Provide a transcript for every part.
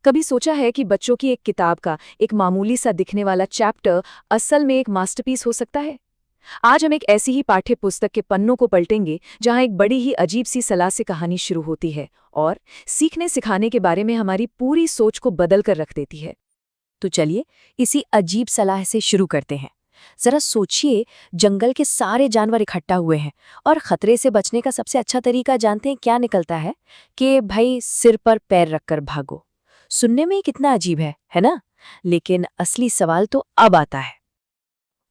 कभी सोचा है कि बच्चों की एक किताब का एक मामूली सा दिखने वाला चैप्टर असल में एक मास्टरपीस हो सकता है? आज हम एक ऐसी ही पाठ्य पुस्तक के पन्नों को पलटेंगे जहां एक बड़ी ही अजीब सी सलाह से कहानी शुरू होती है और सीखने सिखाने के बारे में हमारी पूरी सोच को बदल कर रख देती है। तो चलिए इसी अजीब सलाह से शुरू करते हैं। जरा सोचिए, जंगल के सारे जानवर इकट्ठा हुए हैं और खतरे से बचने का सबसे अच्छा तरीका जानते हैं क्या निकलता है? कि भाई सिर पर पैर रखकर भागो। सुनने में ही कितना अजीब है ना? लेकिन असली सवाल तो अब आता है।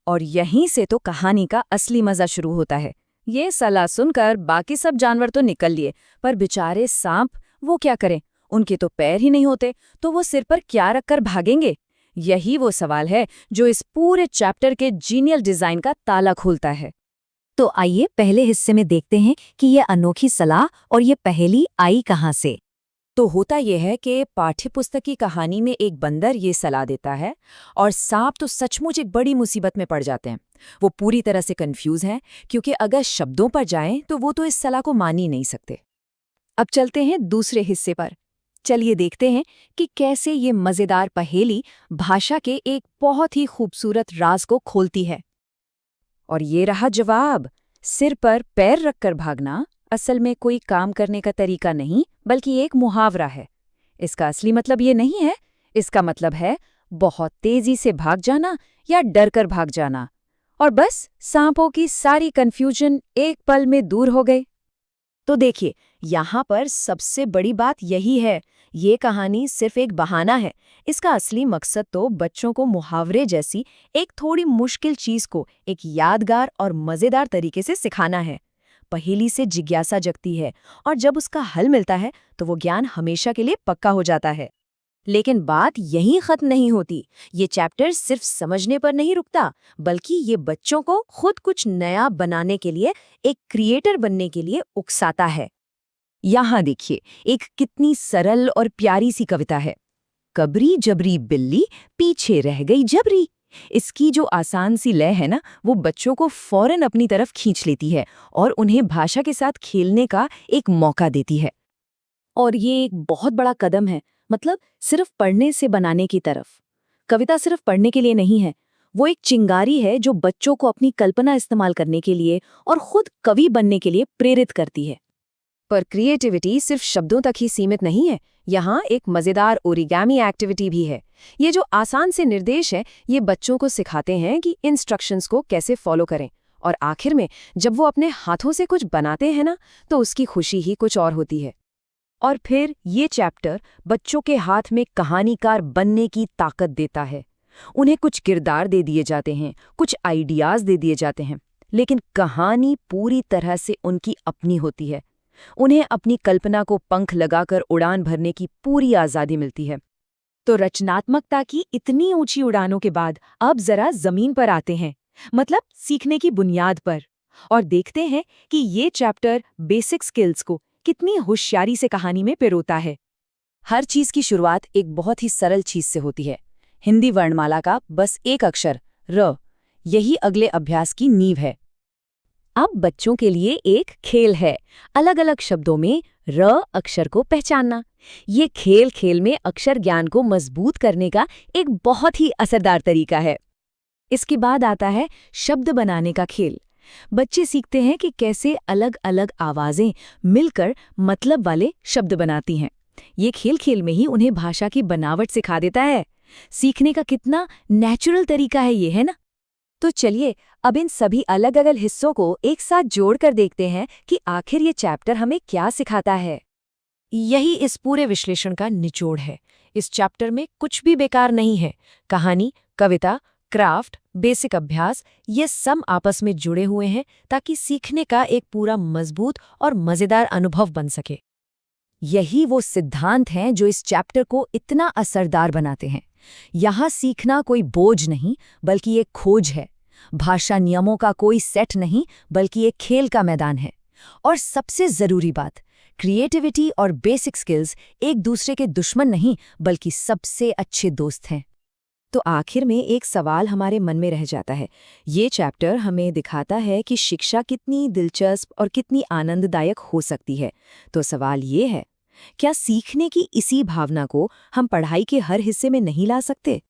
और यहीं से तो कहानी का असली मजा शुरू होता है। ये सलाह सुनकर बाकी सब जानवर तो निकल लिए, पर बेचारे सांप वो क्या करें? उनके तो पैर ही नहीं होते, तो वो सिर पर क्या रखकर भागेंगे? यही वो सवाल है जो इस पूरे चैप्टर के जीनियल डिजाइन का ताला खोलता है। तो आइए पहले हिस्से में देखते हैं कि ये अनोखी सलाह और ये पहेली आई कहाँ से। तो होता यह है कि पाठ्यपुस्तक की कहानी में एक बंदर ये सलाह देता है और सांप तो सचमुच एक बड़ी मुसीबत में पड़ जाते हैं। वो पूरी तरह से कंफ्यूज हैं, क्योंकि अगर शब्दों पर जाएं तो वो तो इस सलाह को मान ही नहीं सकते। अब चलते हैं दूसरे हिस्से पर। चलिए देखते हैं कि कैसे ये मजेदार पहेली भाषा के एक बहुत ही खूबसूरत राज को खोलती है। और ये रहा जवाब। सिर पर पैर रखकर भागना असल में कोई काम करने का तरीका नहीं, बल्कि एक मुहावरा है। इसका असली मतलब ये नहीं है। इसका मतलब है बहुत तेजी से भाग जाना या डर कर भाग जाना। और बस सांपों की सारी कंफ्यूजन एक पल में दूर हो गई। तो देखिए, यहाँ पर सबसे बड़ी बात यही है, ये कहानी सिर्फ एक बहाना है। इसका असली मकसद तो बच्चों को मुहावरे जैसी एक थोड़ी मुश्किल चीज को एक यादगार और मजेदार तरीके से सिखाना है। पहेली से जिज्ञासा जगती है और जब उसका हल मिलता है तो वो ज्ञान हमेशा के लिए पक्का हो जाता है। लेकिन बात यहीं खत्म नहीं होती। ये चैप्टर सिर्फ समझने पर नहीं रुकता, बल्कि ये बच्चों को खुद कुछ नया बनाने के लिए, एक क्रिएटर बनने के लिए उकसाता है। यहाँ देखिए, एक कितनी सरल और प्यारी सी कविता है। कबरी जबरी बिल्ली पीछे रह गई जबरी। इसकी जो आसान सी लय है ना, वो बच्चों को फौरन अपनी तरफ खींच लेती है और उन्हें भाषा के साथ खेलने का एक मौका देती है। और ये एक बहुत बड़ा कदम है, मतलब सिर्फ पढ़ने से बनाने की तरफ। कविता सिर्फ पढ़ने के लिए नहीं है, वो एक चिंगारी है जो बच्चों को अपनी कल्पना इस्तेमाल करने के लिए और खुद कवि बनने के लिए प्रेरित करती है। पर क्रिएटिविटी सिर्फ शब्दों तक ही सीमित नहीं है। यहाँ एक मजेदार ओरिगामी एक्टिविटी भी है। ये जो आसान से निर्देश है, ये बच्चों को सिखाते हैं कि इंस्ट्रक्शंस को कैसे फॉलो करें। और आखिर में जब वो अपने हाथों से कुछ बनाते हैं ना, तो उसकी खुशी ही कुछ और होती है। और फिर ये चैप्टर बच्चों के हाथ में कहानीकार बनने की ताकत देता है। उन्हें कुछ किरदार दे दिए जाते हैं, कुछ आइडियाज दे दिए जाते हैं, लेकिन कहानी पूरी तरह से उनकी अपनी होती है। उन्हें अपनी कल्पना को पंख लगाकर उड़ान भरने की पूरी आज़ादी मिलती है। तो रचनात्मकता की इतनी ऊंची उड़ानों के बाद अब जरा जमीन पर आते हैं, मतलब सीखने की बुनियाद पर, और देखते हैं कि ये चैप्टर बेसिक स्किल्स को कितनी होशियारी से कहानी में पिरोता है। हर चीज की शुरुआत एक बहुत ही सरल चीज से होती है। हिंदी वर्णमाला का बस एक अक्षर र। यही अगले अभ्यास की नींव है। अब बच्चों के लिए एक खेल है, अलग अलग शब्दों में र अक्षर को पहचानना। ये खेल खेल में अक्षर ज्ञान को मजबूत करने का एक बहुत ही असरदार तरीका है। इसके बाद आता है शब्द बनाने का खेल। बच्चे सीखते हैं कि कैसे अलग अलग आवाजें मिलकर मतलब वाले शब्द बनाती हैं। ये खेल खेल में ही उन्हें भाषा की बनावट सिखा देता है। सीखने का कितना नेचुरल तरीका है ये, है ना? तो चलिए अब इन सभी अलग अलग हिस्सों को एक साथ जोड़कर देखते हैं कि आखिर ये चैप्टर हमें क्या सिखाता है। यही इस पूरे विश्लेषण का निचोड़ है। इस चैप्टर में कुछ भी बेकार नहीं है। कहानी, कविता, क्राफ्ट, बेसिक अभ्यास, ये सब आपस में जुड़े हुए हैं ताकि सीखने का एक पूरा मजबूत और मजेदार अनुभव बन सके। यही वो सिद्धांत हैं जो इस चैप्टर को इतना असरदार बनाते हैं। यहाँ सीखना कोई बोझ नहीं, बल्कि एक खोज है। भाषा नियमों का कोई सेट नहीं, बल्कि एक खेल का मैदान है। और सबसे जरूरी बात, क्रिएटिविटी और बेसिक स्किल्स एक दूसरे के दुश्मन नहीं, बल्कि सबसे अच्छे दोस्त हैं। तो आखिर में एक सवाल हमारे मन में रह जाता है। ये चैप्टर हमें दिखाता है कि शिक्षा कितनी दिलचस्प और कितनी आनंददायक हो सकती है। तो सवाल ये है, क्या सीखने की इसी भावना को हम पढ़ाई के हर हिस्से में नहीं ला सकते?